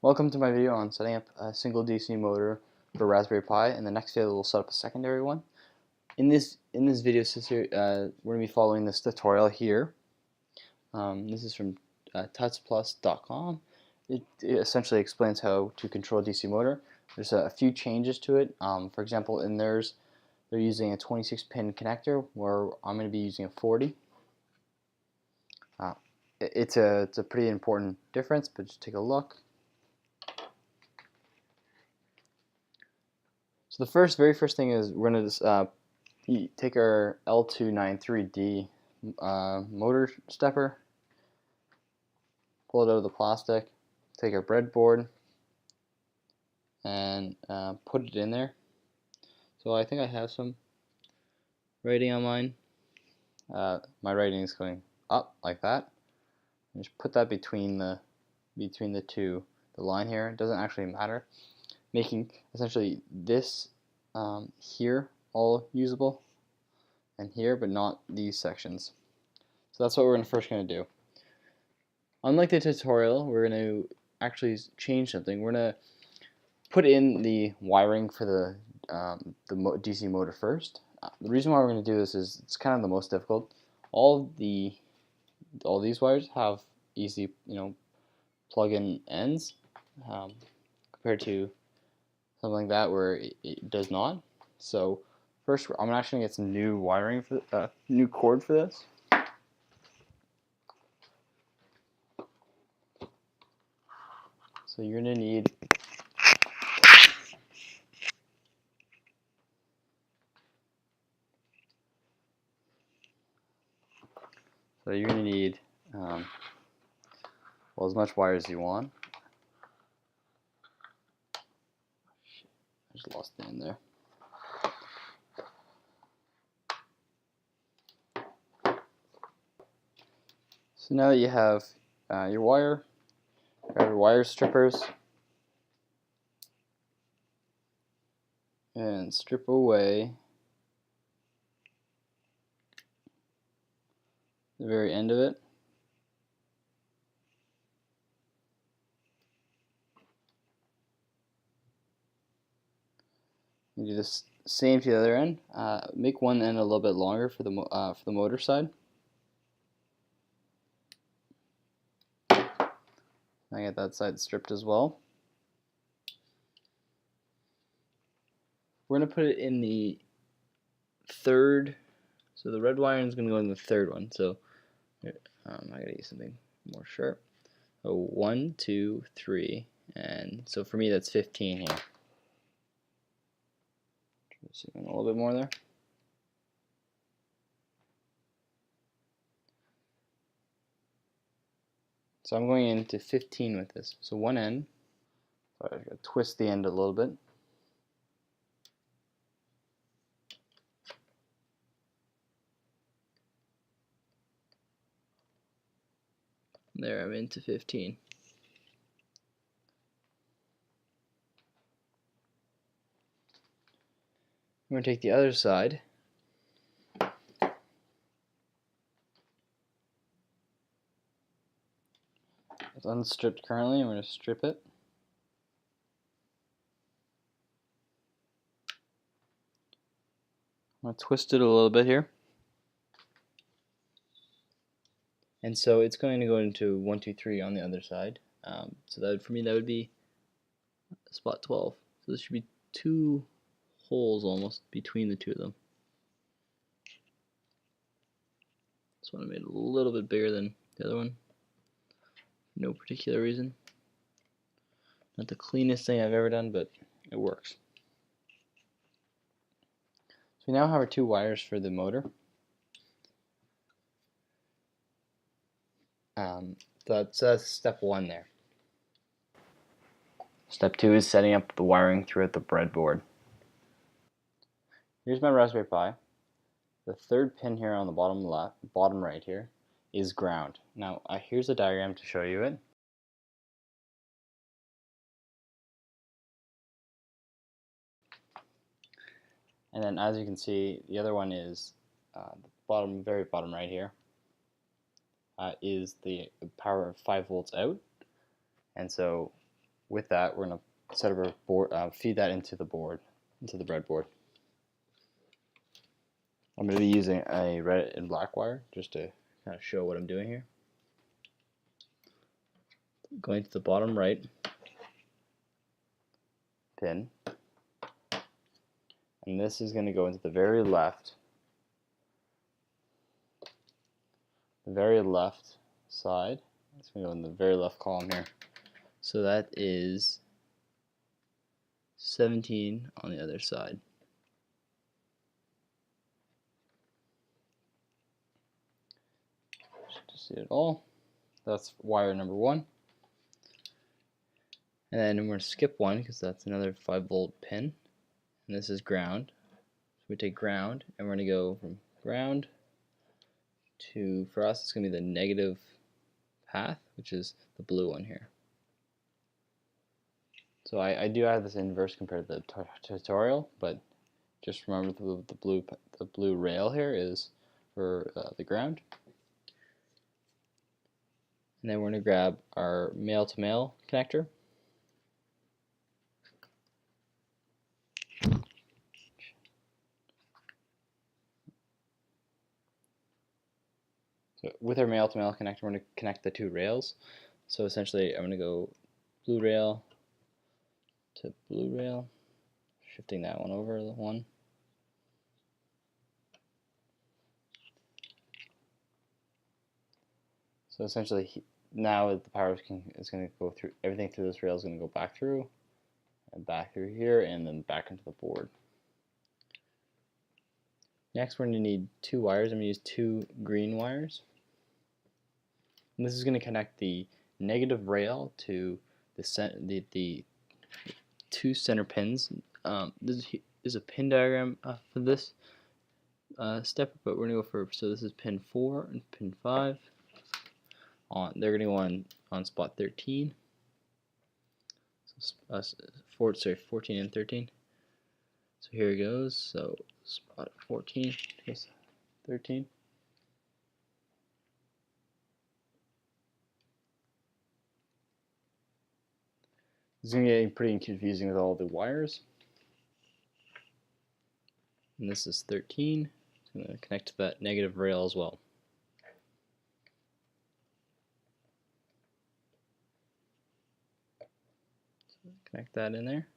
Welcome to my video on setting up a single DC motor for Raspberry Pi. In the next video we'll set up a secondary one. In this video we're going to be following this tutorial here. This is from tutsplus.com. It essentially explains how to control a DC motor. There's a few changes to it. For example, in theirs they're using a 26-pin connector where I'm going to be using a 40. It's a pretty important difference, but just take a look. So the very first thing is we're going to take our L293D motor stepper, pull it out of the plastic, take our breadboard, and put it in there. So I think I have some writing on mine. My writing is going up like that. And just put that between the two, the line here. It doesn't actually matter, making essentially this here all usable, and here, but not these sections. So that's what we're first going to do. Unlike the tutorial, we're going to actually change something. We're going to put in the wiring for the DC motor first. The reason why we're going to do this is it's kind of the most difficult. All these wires have easy, plug-in ends, compared to something like that where it does not. So first, I'm actually going to get some new wiring for new cord for this. So you're going to need well, as much wire as you want. I just lost the end there. So now that you have your wire, grab your wire strippers and strip away the very end of it. You do this same to the other end. Make one end a little bit longer for the motor side. I get that side stripped as well. We're going to put it in the third, so the red wire is going to go in the third one. So I gotta use something more sharp. So 1, 2, 3, and so for me that's 15 here. Just a little bit more there. So I'm going into 15 with this. So one end, so I'm going to twist the end a little bit. There, I'm into 15. I'm going to take the other side. It's unstripped currently. I'm going to strip it. I'm going to twist it a little bit here. And so it's going to go into 1, 2, 3 on the other side. So that for me that would be spot 12. So this should be 2 holes almost between the two of them. This one I made a little bit bigger than the other one. No particular reason. Not the cleanest thing I've ever done, but it works. So we now have our 2 wires for the motor. That's step 1 there. Step 2 is setting up the wiring throughout the breadboard. Here's my Raspberry Pi. The third pin here on the bottom right here is ground. Now here's a diagram to show you it. And then as you can see, the other one is the very bottom right here is the power of 5 volts out. And so with that, we're going to set up our board, feed that into the board, into the breadboard. I'm going to be using a red and black wire just to kind of show what I'm doing here. Going to the bottom right pin, and this is going to go into the very left side. It's going to go in the very left column here. So that is 17 on the other side. Just see it all. That's wire number 1. And then we're going to skip one because that's another 5-volt pin. And this is ground. So we take ground and we're going to go from ground to, for us, it's going to be the negative path, which is the blue one here. So I do have this inverse compared to the tutorial, but just remember the blue rail here is for the ground. And then we're going to grab our male-to-male connector. So with our male-to-male connector, we're going to connect the 2 rails. So essentially, I'm going to go blue rail to blue rail, shifting that one over the one. So essentially, now the power is going to go through, everything through this rail is going to go back through, and back through here, and then back into the board. Next, we're going to need 2 wires. I'm going to use 2 green wires. And this is going to connect the negative rail to the 2 center pins. This is a pin diagram for this step, but we're going to go for, so this is pin 4 and pin 5. They're going to go on spot 13. So, 14 and 13. So here it goes. So spot 14 goes 13. It's going to get pretty confusing with all the wires. And this is 13. It's going to connect to that negative rail as well. So connect that in there.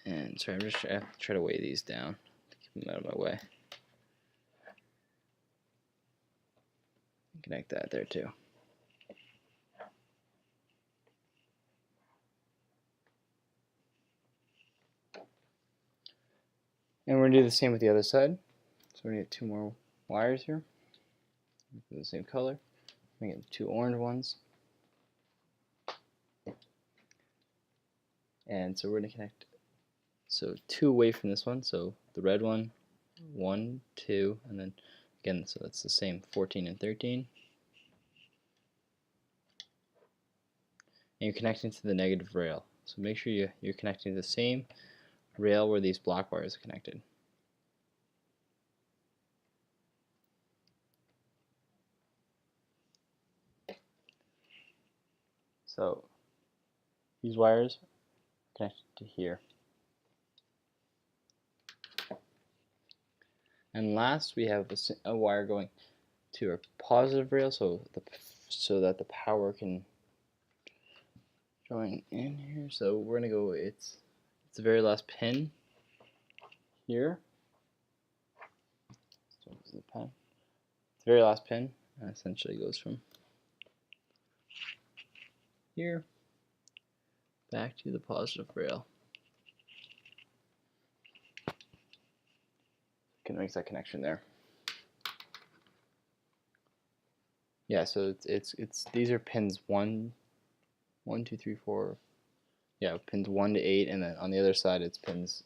And sorry, I have to try to weigh these down to keep them out of my way. Connect that there too. And we're going to do the same with the other side. So we're going to get 2 more wires here. The same color. We get 2 orange ones. And so we're going to connect 2 away from this one. So the red one, 1, 2, and then again, so that's the same 14 and 13. And you're connecting to the negative rail. So make sure you're connecting to the same rail where these black wires are connected. So these wires are connected to here. And last, we have a wire going to our positive rail, so that the power can join in here. So we're going to go, it's the very last pin here. So this is the pin. It's the very last pin, and essentially goes from here back to the positive rail. Can make that connection there. Yeah, so it's these are pins 1, 2, 3, 4. Yeah, pins 1 to 8, and then on the other side it's pins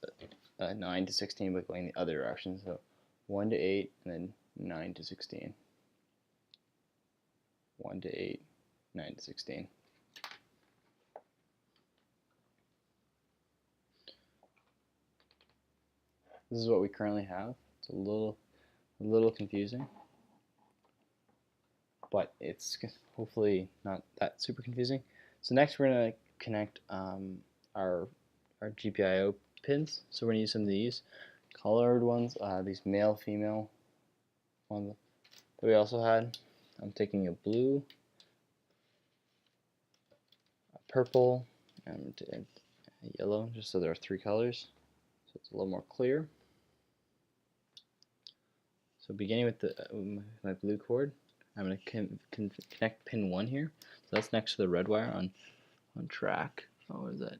9 to 16, but going the other direction. So 1 to 8, and then 9 to 16. 1 to 8, 9 to 16. This is what we currently have. It's a little confusing, but it's hopefully not that super confusing. So next we're going to connect our GPIO pins. So we're going to use some of these colored ones, these male female ones that we also had. I'm taking a blue, a purple, and a yellow, just so there are 3 colors, so it's a little more clear. So beginning with my blue cord, I'm going to connect pin 1 here. So that's next to the red wire on track. Oh, what is that?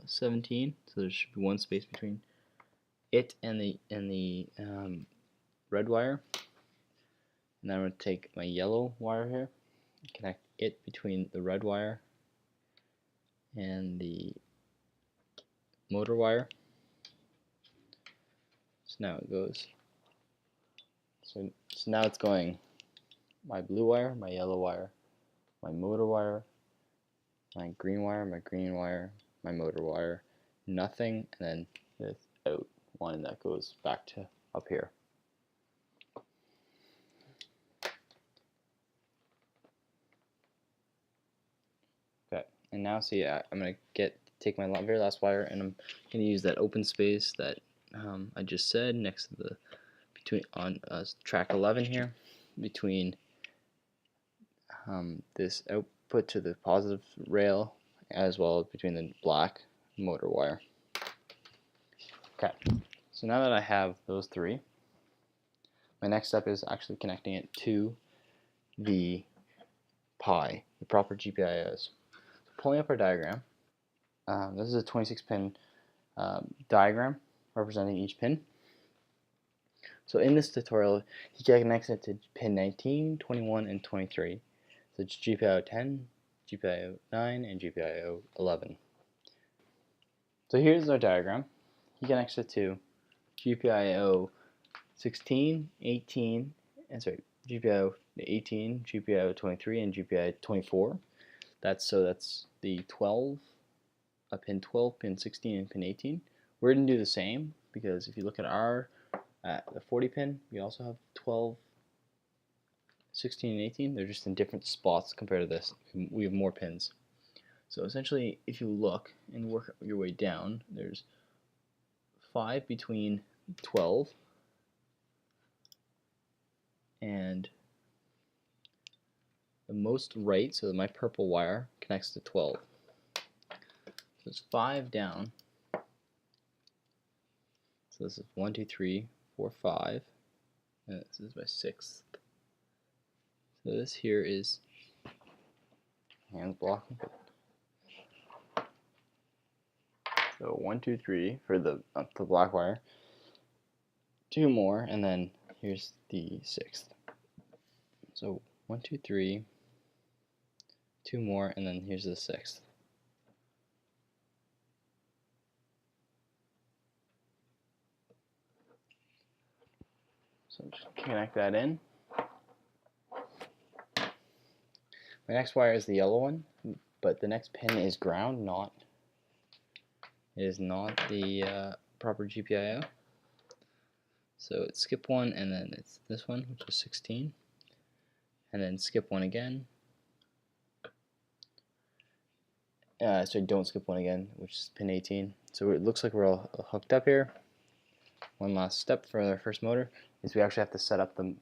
17. So there should be 1 space between it and the red wire. And then I'm going to take my yellow wire here, and connect it between the red wire and the motor wire. So now it goes. So now it's going my blue wire, my yellow wire, my motor wire, my green wire, my motor wire, nothing, and then this out one that goes back to up here. Okay, and now see, I'm gonna take my very last wire, and I'm gonna use that open space that I just said next to the on track 11 here, between this output to the positive rail, as well as between the black motor wire. Okay, so now that I have those 3, my next step is actually connecting it to the pi, the proper GPIOs. So pulling up our diagram, this is a 26-pin diagram representing each pin. So in this tutorial, he connects it to pin 19, 21, and 23. So it's GPIO 10, GPIO 9, and GPIO 11. So here's our diagram. He connects it to GPIO 16, 18, and GPIO 18, GPIO 23, and GPIO 24. That's the 12, pin 12, pin 16, and pin 18. We're going to do the same, because if you look at the 40 pin, we also have 12, 16, and 18. They're just in different spots compared to this. We have more pins. So essentially, if you look and work your way down, there's 5 between 12 and the most right, so my purple wire connects to 12. So it's 5 down. So this is 1, 2, 3, 4, 5, and this is my 6th. So this here is hands blocking. So 1, 2, 3 for the black wire. 2 more, and then here's the 6th. So 1, 2, 3, 2 more, and then here's the 6th. So just connect that in. My next wire is the yellow one, but the next pin is ground, it is not the proper GPIO. So it's skip 1, and then it's this one, which is 16, and then skip 1 again. So don't skip 1 again, which is pin 18. So it looks like we're all hooked up here. One last step for our first motor is we actually have to set up the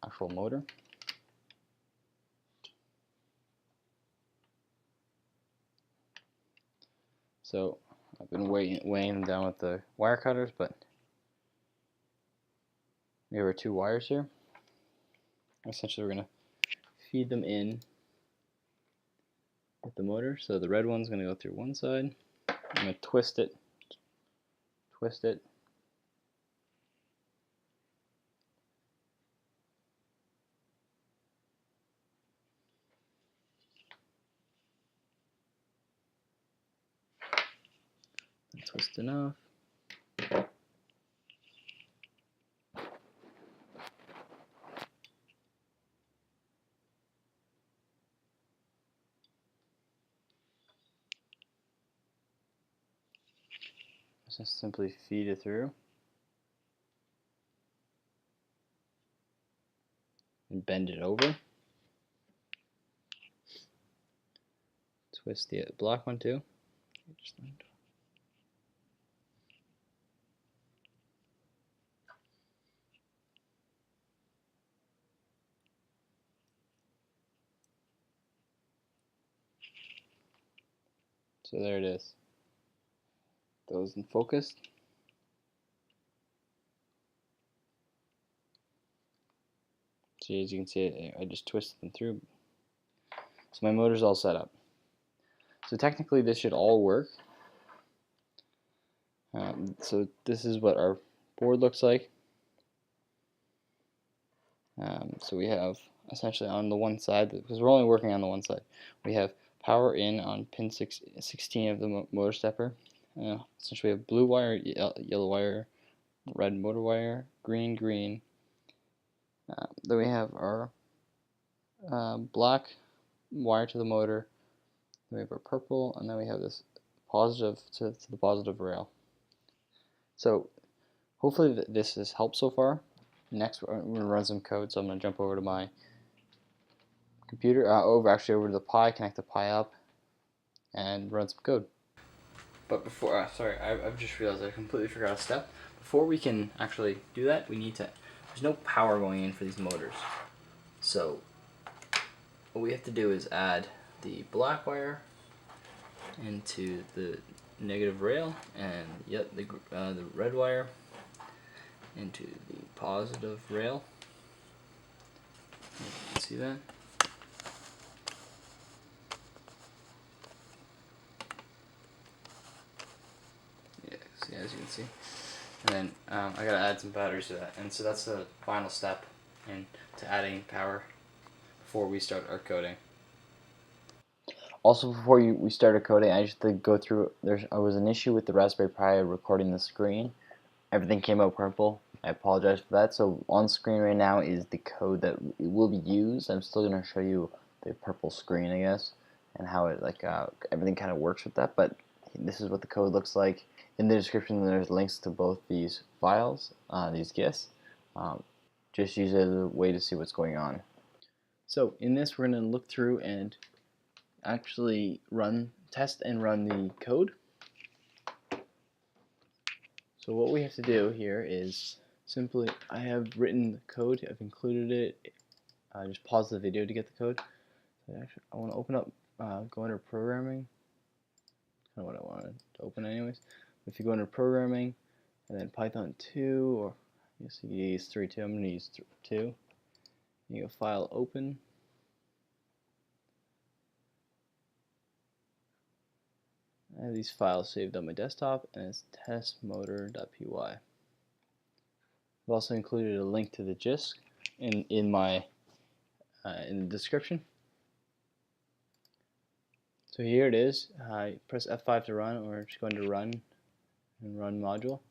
actual motor. So I've been weighing them down with the wire cutters, but we have our 2 wires here. Essentially, we're going to feed them in with the motor. So the red one's going to go through one side. I'm going to twist it, twist enough. Just simply feed it through and bend it over. twist the black one too. So there it is. Those in focus. So as you can see, I just twisted them through. So my motor's all set up. So technically this should all work. So this is what our board looks like. So we have essentially on the one side, because we're only working on the one side, we have power in on pin 16 of the motor stepper. Essentially we have blue wire, yellow wire, red motor wire, green, green. Then we have our black wire to the motor. Then we have our purple, and then we have this positive to the positive rail. So hopefully this has helped so far. Next we're going to run some code, so I'm going to jump over to my computer, over to the Pi, connect the Pi up, and run some code. But before, sorry, I've just realized I completely forgot a step. Before we can actually do that, we need to, there's no power going in for these motors. So what we have to do is add the black wire into the negative rail, and the red wire into the positive rail. You can see that. Yeah, see, as you can see. And then I gotta add some batteries to that, and so that's the final step into adding power before we start our coding. Also, before we started coding, I just had to go through. There was an issue with the Raspberry Pi recording the screen. Everything came out purple. I apologize for that. So on screen right now is the code that will be used. I'm still going to show you the purple screen, I guess, and how it everything kind of works with that. But this is what the code looks like. In the description, there's links to both these files, these GIFs. Just use it as a way to see what's going on. So in this, we're going to look through and actually test and run the code. So what we have to do here is simply, I have written the code, I've included it. Just pause the video to get the code. So actually, I want to open up, go under programming. Kind of what I wanted to open anyways. If you go under programming and then Python 2, or I guess you can use 3.2, I'm going to use 2. You go file open. I have these files saved on my desktop, and it's testmotor.py. I've also included a link to the gist in the description. So here it is. Press F5 to run, or just go into run and run module.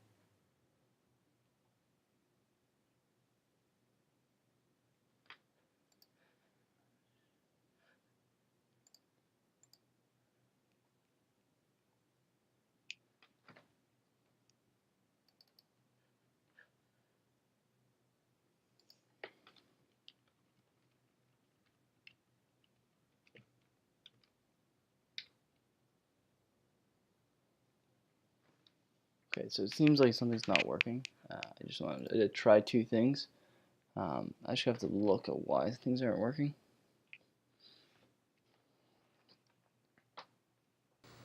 Okay, so it seems like something's not working. I just wanted to try two things. I just have to look at why things aren't working.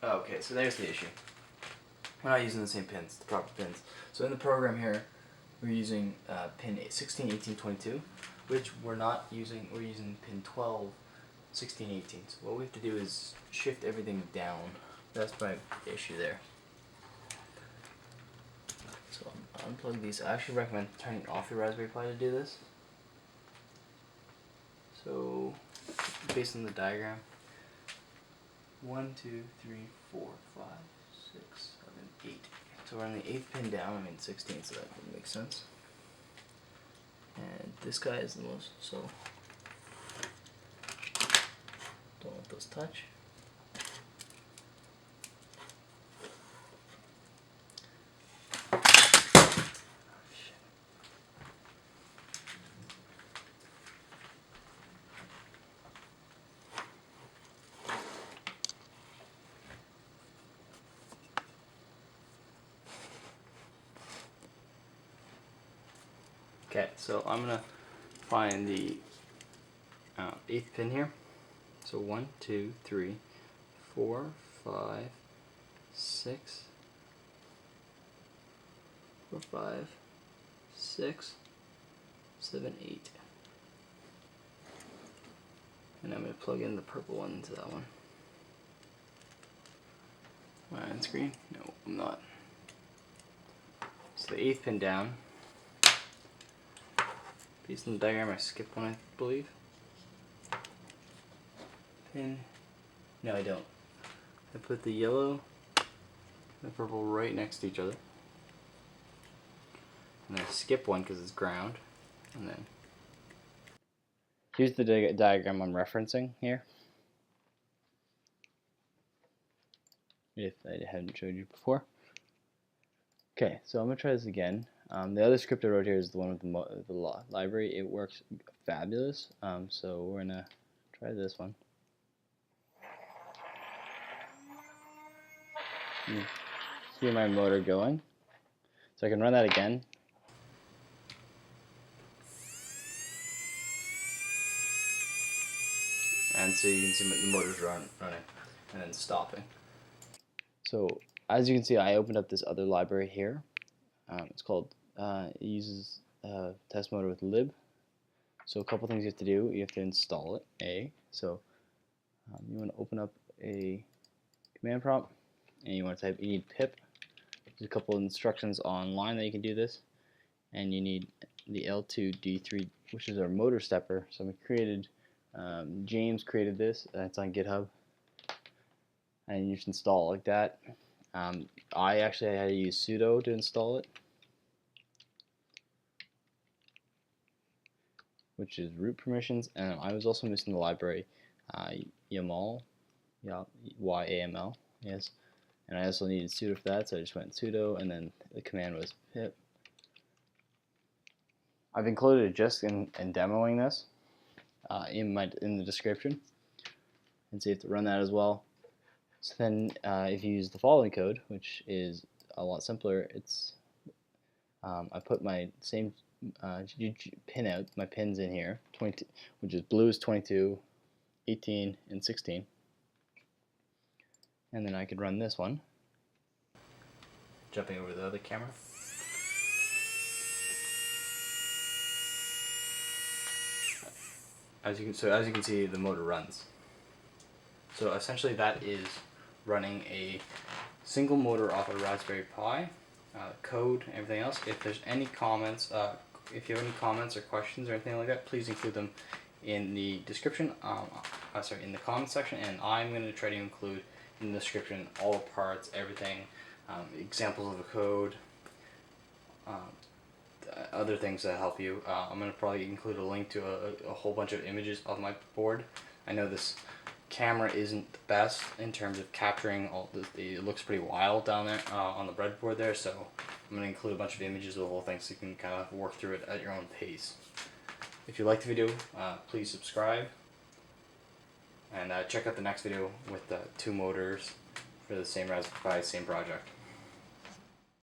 Okay, so there's the issue. We're not using the same pins, the proper pins. So in the program here, we're using pin 16, 18, 22, which we're not using. We're using pin 12, 16, 18. So what we have to do is shift everything down. That's my issue there. So unplug these. I actually recommend turning off your Raspberry Pi to do this. So based on the diagram, 1, 2, 3, 4, 5, 6, 7, 8. So we're on the 8th pin down. I mean 16, so that would make sense. And this guy is the most, so don't let those touch. Okay, so I'm gonna find the 8th pin here. So 1, 2, 3, 4, 5, 6, 4, 5, 6, 7, 8. And I'm going to plug in the purple one into that one. Am I on screen? No, I'm not. So the 8th pin down. Based on the diagram, I skipped one, I believe. Pin. No, I don't. I put the yellow and the purple right next to each other. And then I skip one because it's ground. And then here's the diagram I'm referencing here. If I hadn't showed you before. Okay, so I'm going to try this again. The other script I wrote here is the one with the library. It works fabulous. So we're going to try this one. See my motor going. So I can run that again. And so you can see the motor's running and then stopping. So as you can see, I opened up this other library here. It's called, it uses test motor with lib. So a couple things you have to do. You have to install it, So you want to open up a command prompt and you want to type, you need pip. There's a couple of instructions online that you can do this. And you need the L2D3, which is our motor stepper. So we created, James created this. It's on GitHub. And you just install it like that. I actually had to use sudo to install it, which is root permissions, and I was also missing the library YAML, Y-A-M-L, yes, and I also needed sudo for that, so I just went sudo, and then the command was pip. I've included it just in demoing this in the description, and so you have to run that as well. So then if you use the following code, which is a lot simpler, it's I put my same pin out, my pins in here, 20, which is blue is 22, 18, and 16. And then I could run this one. Jumping over the other camera. As you can see, the motor runs. So essentially that is running a single motor off a Raspberry Pi, code, everything else. If there's any comments, if you have any comments or questions or anything like that, please include them in the description, in the comment section, and I'm going to try to include in the description all the parts, everything, examples of the code, other things that help you. I'm going to probably include a link to a whole bunch of images of my board. I know this camera isn't the best in terms of capturing all it looks pretty wild down there on the breadboard there, so I'm going to include a bunch of images of the whole thing so you can kind of work through it at your own pace. If you like the video, please subscribe, and check out the next video with the 2 motors for the same Raspberry Pi, same project.